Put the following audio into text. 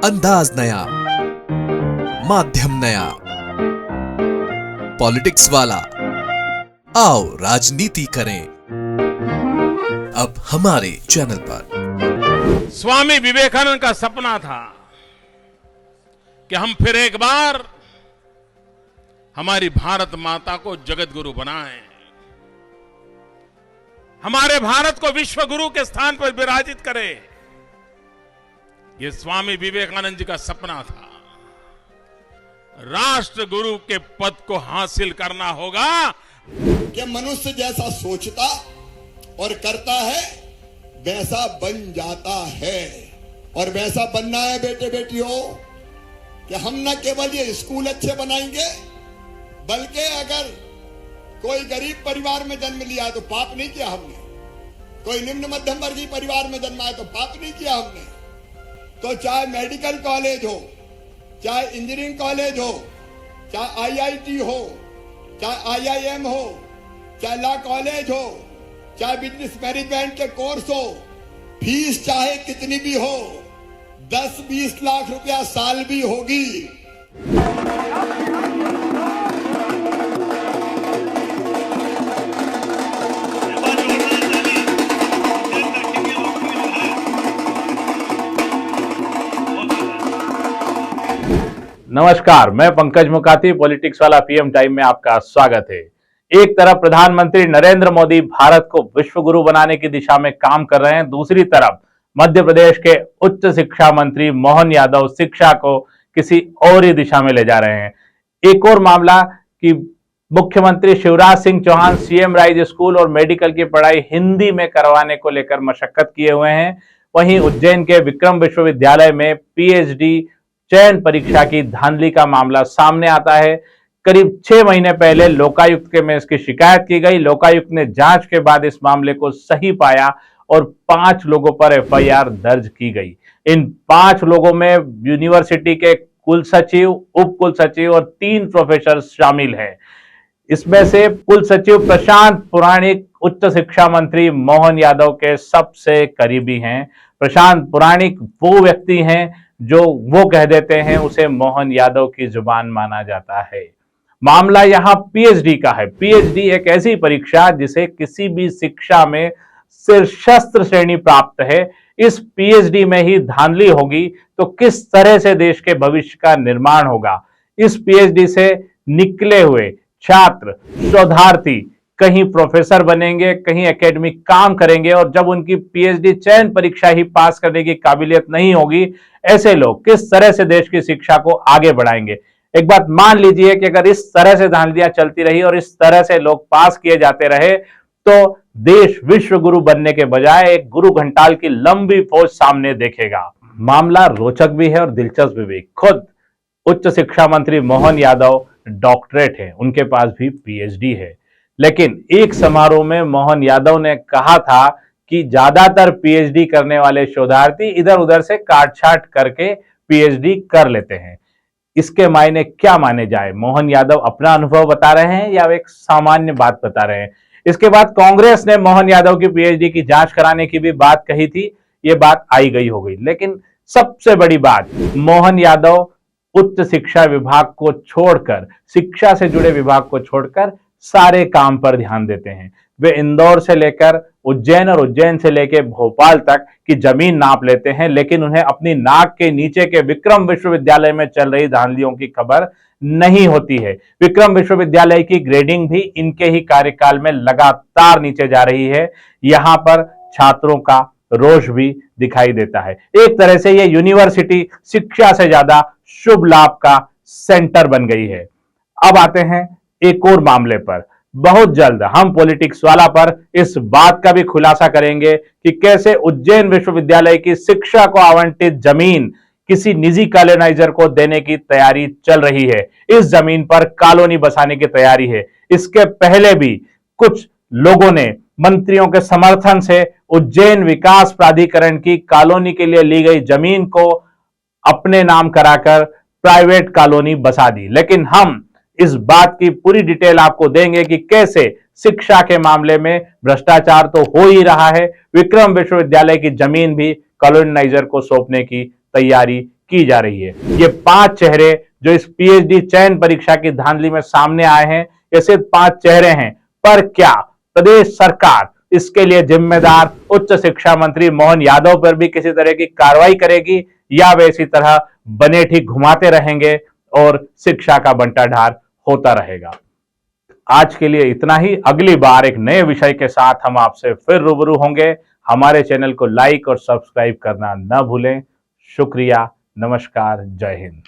अंदाज नया, माध्यम नया, पॉलिटिक्स वाला। आओ राजनीति करें अब हमारे चैनल पर। स्वामी विवेकानंद का सपना था कि हम फिर एक बार हमारी भारत माता को जगत गुरु बनाएं, हमारे भारत को विश्व गुरु के स्थान पर विराजित करें। यह स्वामी विवेकानंद जी का सपना था। राष्ट्र गुरु के पद को हासिल करना होगा कि मनुष्य जैसा सोचता और करता है वैसा बन जाता है। और वैसा बनना है बेटे बेटियों कि हम न केवल ये स्कूल अच्छे बनाएंगे, बल्कि अगर कोई गरीब परिवार में जन्म लिया तो पाप नहीं किया हमने, कोई निम्न मध्यम वर्गीय परिवार में जन्मा है तो पाप नहीं किया हमने। तो चाहे मेडिकल कॉलेज हो, चाहे इंजीनियरिंग कॉलेज हो, चाहे आईआईटी हो, चाहे आईआईएम हो, चाहे लॉ कॉलेज हो, चाहे बिजनेस मैनेजमेंट के कोर्स हो, फीस चाहे कितनी भी हो, 10-20 लाख रुपया साल भी होगी। नमस्कार, मैं पंकज मुकाती, पॉलिटिक्स वाला पीएम टाइम में आपका स्वागत है। एक तरफ प्रधानमंत्री नरेंद्र मोदी भारत को विश्व गुरु बनाने की दिशा में काम कर रहे हैं, दूसरी तरफ मध्य प्रदेश के उच्च शिक्षा मंत्री मोहन यादव शिक्षा को किसी और ही दिशा में ले जा रहे हैं। एक और मामला कि मुख्यमंत्री Shivraj Singh Chouhan CM rise school और मेडिकल की पढ़ाई हिंदी में करवाने को लेकर मशक्कत किए हुए हैं। वहीं उज्जैन के विक्रम विश्वविद्यालय में पीएचडी चयन परीक्षा की धांधली का मामला सामने आता है। करीब 6 महीने पहले लोकायुक्त में इसकी शिकायत की गई। लोकायुक्त ने जांच के बाद इस मामले को सही पाया और 5 लोगों पर एफआईआर दर्ज की गई। इन 5 लोगों में यूनिवर्सिटी के कुल सचिव, उप कुल सचिव और 3 प्रोफेसर शामिल हैं। इसमें से कुल सचिव प्रशांत पुराणिक उच्च शिक्षा मंत्री मोहन यादव के सबसे करीबी हैं। प्रशांत पुराणिक वो व्यक्ति हैं जो वो कह देते हैं उसे मोहन यादव की जुबान माना जाता है। मामला यहां पीएचडी का है। पीएचडी एक ऐसी परीक्षा जिसे किसी भी शिक्षा में शीर्षस्त्र श्रेणी प्राप्त है। इस पीएचडी में ही धांधली होगी तो किस तरह से देश के भविष्य का निर्माण होगा। इस पीएचडी से निकले हुए छात्र, शोधार्थी कहीं प्रोफेसर बनेंगे, कहीं एकेडमिक काम करेंगे, और जब उनकी पीएचडी चयन परीक्षा ही पास करने की काबिलियत नहीं होगी, ऐसे लोग किस तरह से देश की शिक्षा को आगे बढ़ाएंगे। एक बात मान लीजिए कि अगर इस तरह से धांधलियां चलती रही और इस तरह से लोग पास किए जाते रहे तो देश विश्व गुरु बनने के बजाय एक गुरु घंटाल की लंबी फौज सामने देखेगा। मामला रोचक भी है और दिलचस्प भी। खुद उच्च शिक्षा मंत्री मोहन यादव डॉक्टरेट है, उनके पास भी पीएचडी है, लेकिन एक समारोह में मोहन यादव ने कहा था कि ज्यादातर पीएचडी करने वाले शोधार्थी इधर उधर से काट-छांट करके पीएचडी कर लेते हैं। इसके मायने क्या माने जाए? मोहन यादव अपना अनुभव बता रहे हैं या एक सामान्य बात बता रहे हैं? इसके बाद कांग्रेस ने मोहन यादव की पीएचडी की जांच कराने की भी बात कही थी। ये बात आई गई हो गई, लेकिन सबसे बड़ी बात, मोहन यादव उच्च शिक्षा विभाग को छोड़कर, शिक्षा से जुड़े विभाग को छोड़कर सारे काम पर ध्यान देते हैं। वे इंदौर से लेकर उज्जैन और उज्जैन से लेकर भोपाल तक की जमीन नाप लेते हैं, लेकिन उन्हें अपनी नाक के नीचे के विक्रम विश्वविद्यालय में चल रही धांधलियों की खबर नहीं होती है। विक्रम विश्वविद्यालय की ग्रेडिंग भी इनके ही कार्यकाल में लगातार नीचे जा रही है। यहां पर छात्रों का रोष भी दिखाई देता है। एक तरह से यह यूनिवर्सिटी शिक्षा से ज्यादा शुभ लाभ का सेंटर बन गई है। अब आते हैं एक और मामले पर। बहुत जल्द हम पॉलिटिक्स वाला पर इस बात का भी खुलासा करेंगे कि कैसे उज्जैन विश्वविद्यालय की शिक्षा को आवंटित जमीन किसी निजी कॉलोनाइजर को देने की तैयारी चल रही है। इस जमीन पर कॉलोनी बसाने की तैयारी है। इसके पहले भी कुछ लोगों ने मंत्रियों के समर्थन से उज्जैन विकास प्राधिकरण की कॉलोनी के लिए ली गई जमीन को अपने नाम कराकर प्राइवेट कॉलोनी बसा दी। लेकिन हम इस बात की पूरी डिटेल आपको देंगे कि कैसे शिक्षा के मामले में भ्रष्टाचार तो हो ही रहा है, विक्रम विश्वविद्यालय की जमीन भी कॉलोनाइजर को सौंपने की तैयारी की जा रही है। ये 5 चेहरे जो इस पीएचडी चयन परीक्षा की धांधली में सामने आए हैं, ये सिर्फ 5 चेहरे हैं, पर क्या प्रदेश सरकार इसके लिए जिम्मेदार उच्च शिक्षा मंत्री मोहन यादव पर भी किसी तरह की कार्रवाई करेगी, या वे इसी तरह बने ठीक घुमाते रहेंगे और शिक्षा का बंटाढार होता रहेगा? आज के लिए इतना ही। अगली बार एक नए विषय के साथ हम आपसे फिर रूबरू होंगे। हमारे चैनल को लाइक और सब्सक्राइब करना न भूलें। शुक्रिया, नमस्कार, जय हिंद।